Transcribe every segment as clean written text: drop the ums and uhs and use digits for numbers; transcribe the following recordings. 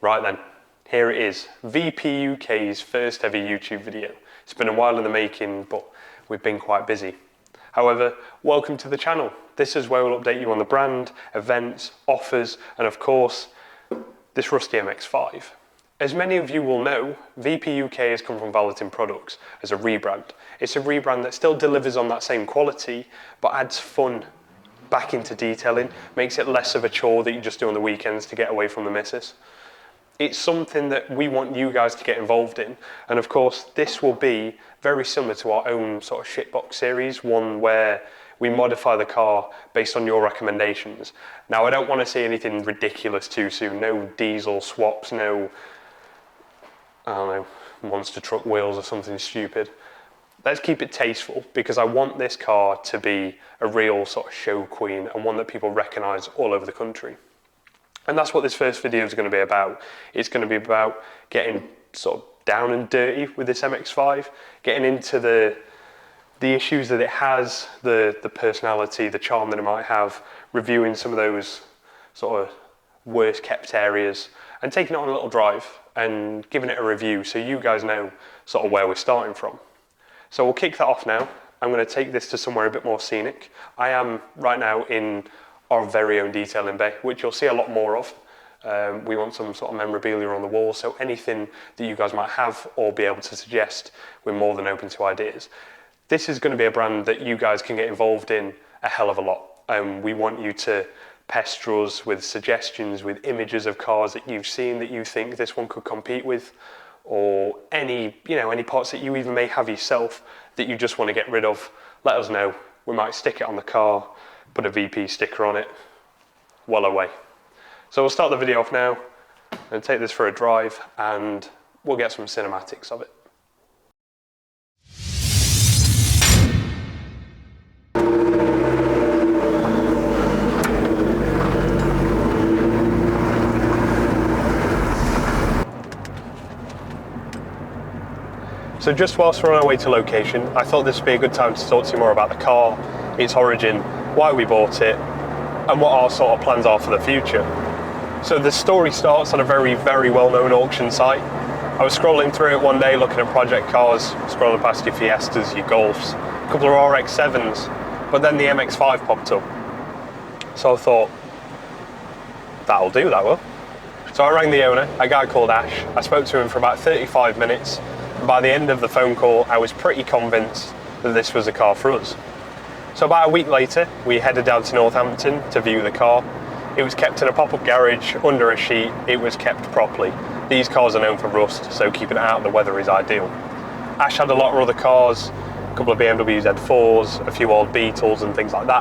Right then, here it is, VP UK's first ever YouTube video. It's been a while in the making, but we've been quite busy. However, welcome to the channel. This is where we'll update you on the brand, events, offers, and of course, this rusty MX5. As many of you will know, VP UK has come from Valetin Products as a rebrand. It's a rebrand that still delivers on that same quality, but adds fun back into detailing, makes it less of a chore that you just do on the weekends to get away from the missus. It's something that we want you guys to get involved in, and of course this will be very similar to our own sort of shitbox series, one where we modify the car based on your recommendations. Now I don't want to see anything ridiculous too soon, no diesel swaps, no, I don't know, monster truck wheels or something stupid. Let's keep it tasteful, because I want this car to be a real sort of show queen and one that people recognise all over the country. And that's what this first video is going to be about. It's going to be about getting sort of down and dirty with this MX5, getting into the issues that it has, the personality, the charm that it might have, reviewing some of those sort of worst kept areas, and taking it on a little drive and giving it a review so you guys know sort of where we're starting from. So we'll kick that off now. I'm going to take this to somewhere a bit more scenic. I am right now in our very own detailing bay, which you'll see a lot more of. We want some sort of memorabilia on the wall, so anything that you guys might have or be able to suggest, we're more than open to ideas. This is going to be a brand that you guys can get involved in a hell of a lot. We want you to pester us with suggestions, with images of cars that you've seen that you think this one could compete with, or any parts that you even may have yourself that you just want to get rid of. Let us know. We might stick it on the car, put a VP sticker on it, well away. So we'll start the video off now and take this for a drive, and we'll get some cinematics of it. So just whilst we're on our way to location, I thought this would be a good time to talk to you more about the car, its origin, why we bought it, and what our sort of plans are for the future. So the story starts on a very, very well-known auction site. I was scrolling through it one day looking at project cars, scrolling past your Fiestas, your Golfs, a couple of RX-7s, but then the MX5 popped up. So I thought, that'll do, that will. So I rang the owner, a guy called Ash. I spoke to him for about 35 minutes. And by the end of the phone call, I was pretty convinced that this was a car for us. So about a week later, we headed down to Northampton to view the car. It was kept in a pop-up garage under a sheet. It was kept properly. These cars are known for rust, so keeping it out of the weather is ideal. Ash had a lot of other cars, a couple of BMW Z4s, a few old Beetles and things like that,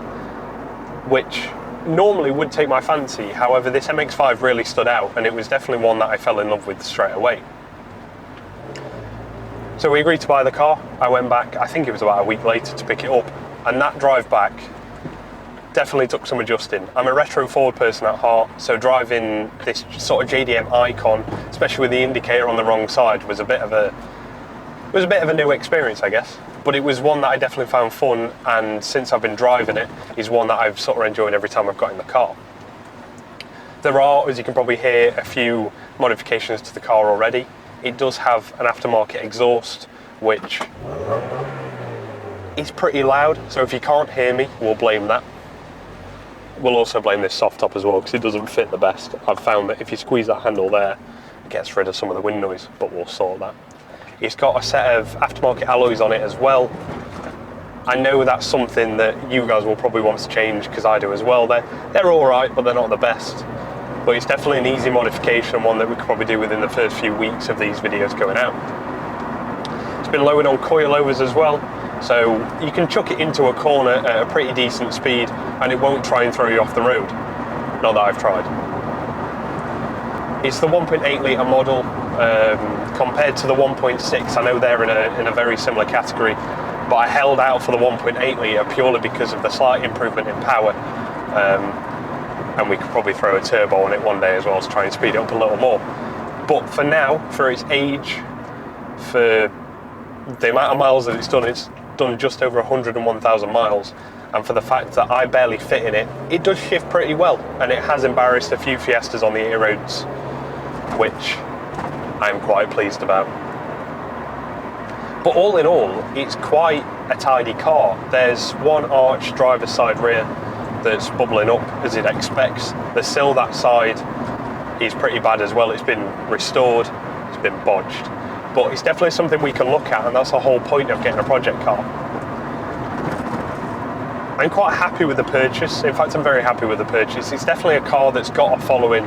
which normally would take my fancy. However, this MX5 really stood out, and it was definitely one that I fell in love with straight away. So we agreed to buy the car. I went back, I think it was about a week later, to pick it up, and that drive back definitely took some adjusting. I'm a retro Ford person at heart, so driving this sort of JDM icon, especially with the indicator on the wrong side, was a bit of a new experience, I guess. But it was one that I definitely found fun, and since I've been driving it, is one that I've sort of enjoyed every time I've got in the car. There are, as you can probably hear, a few modifications to the car already. It does have an aftermarket exhaust, which is pretty loud, so if you can't hear me, we'll blame that. We'll also blame this soft top as well, because it doesn't fit the best. I've found that if you squeeze that handle there, it gets rid of some of the wind noise, but we'll sort that. It's got a set of aftermarket alloys on it as well. I know that's something that you guys will probably want to change, because I do as well. They're all right, but they're not the best. But it's definitely an easy modification, one that we could probably do within the first few weeks of these videos going out. It's been lowered on coilovers as well, so you can chuck it into a corner at a pretty decent speed and it won't try and throw you off the road. Not that I've tried. It's the 1.8 litre model compared to the 1.6. I know they're in a very similar category, but I held out for the 1.8 litre purely because of the slight improvement in power. And we could probably throw a turbo on it one day as well to try and speed it up a little more. But for now, for its age, for the amount of miles that it's done just over 101,000 miles, and for the fact that I barely fit in it, it does shift pretty well, and it has embarrassed a few Fiestas on the A roads which I'm quite pleased about. But all in all, it's quite a tidy car. There's one arch driver's side rear that's bubbling up as it expects. The sill that side is pretty bad as well. It's been restored, it's been bodged. But it's definitely something we can look at, and that's the whole point of getting a project car. I'm quite happy with the purchase. In fact, I'm very happy with the purchase. It's definitely a car that's got a following,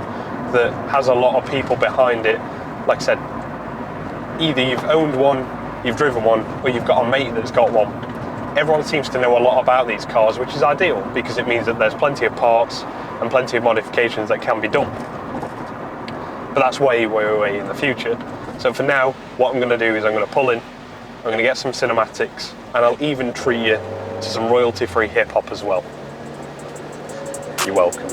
that has a lot of people behind it. Like I said, either you've owned one, you've driven one, or you've got a mate that's got one. Everyone seems to know a lot about these cars, which is ideal because it means that there's plenty of parts and plenty of modifications that can be done. But that's way, way, way in the future. So for now, what I'm going to do is I'm going to pull in, I'm going to get some cinematics, and I'll even treat you to some royalty-free hip-hop as well. You're welcome.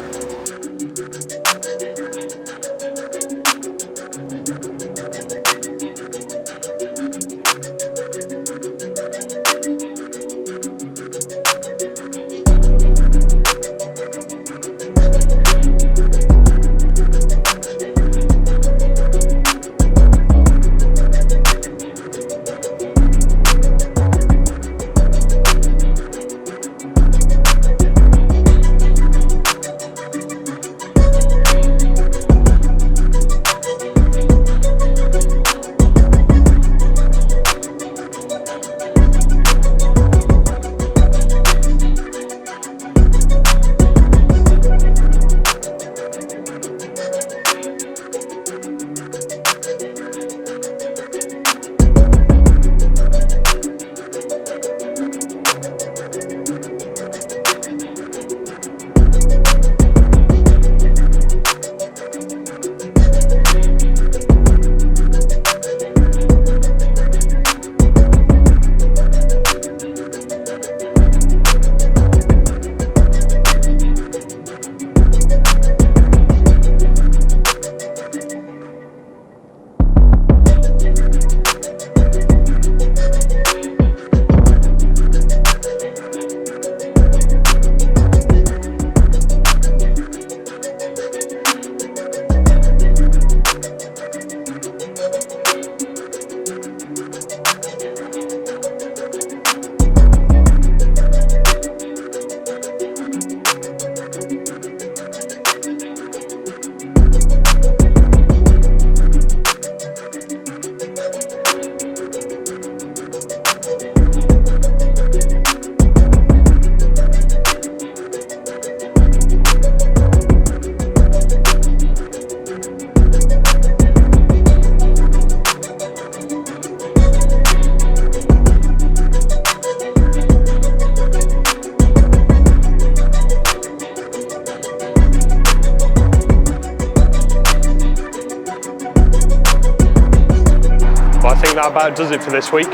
That about does it for this week.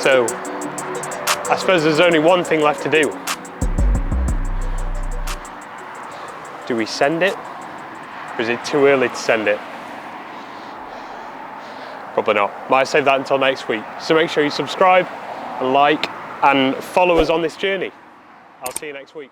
So I suppose there's only one thing left to do. Do we send it? Or is it too early to send it? Probably not. Might save that until next week. So make sure you subscribe and like and follow us on this journey. I'll see you next week.